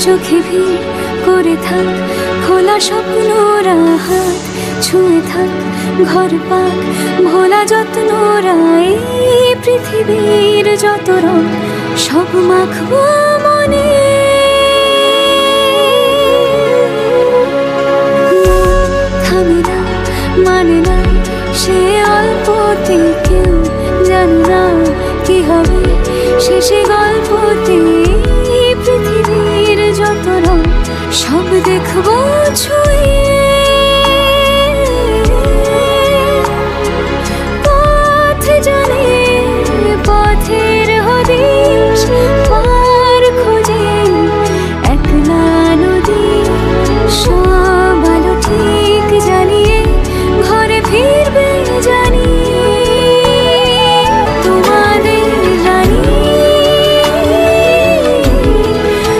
চোখে ভিড় করে থাক খোলা স্বপ্নরা, হাত ছুঁয়ে থাক ঘর পাক ভোলা যত্নরা। এই পৃথিবীর যত রং সব মাখবো মনে। থামে না মানে না সে অল্পতে, কেউ জানে না কি হবে শেষে গল্পতে। পৃথিবীর যত রং সব দেখবো ছুঁয়ে। পথ জানে পথের হদিশ পার খোঁজে একলা নদী। সব আলো ঠিক জ্বালিয়ে ঘরে ফিরবে জানি। তোমাদের রানী,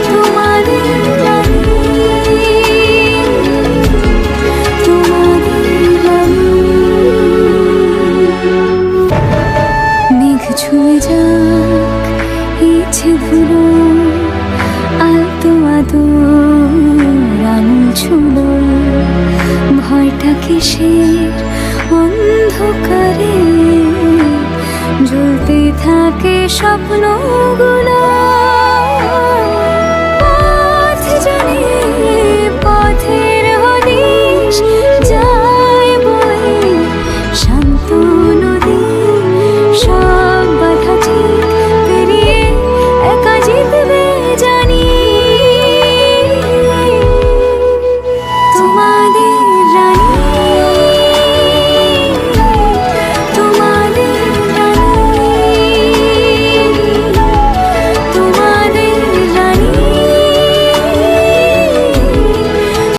তোমাদের রানী, তোমাদের রানী। মেঘ ছুঁয়ে যাক ইচ্ছে ধুলো, আলতো আদর আঙুল ছুলো। ভয়টা কিসের অন্ধকারে জ্বলতে থাকে স্বপ্নগুলো।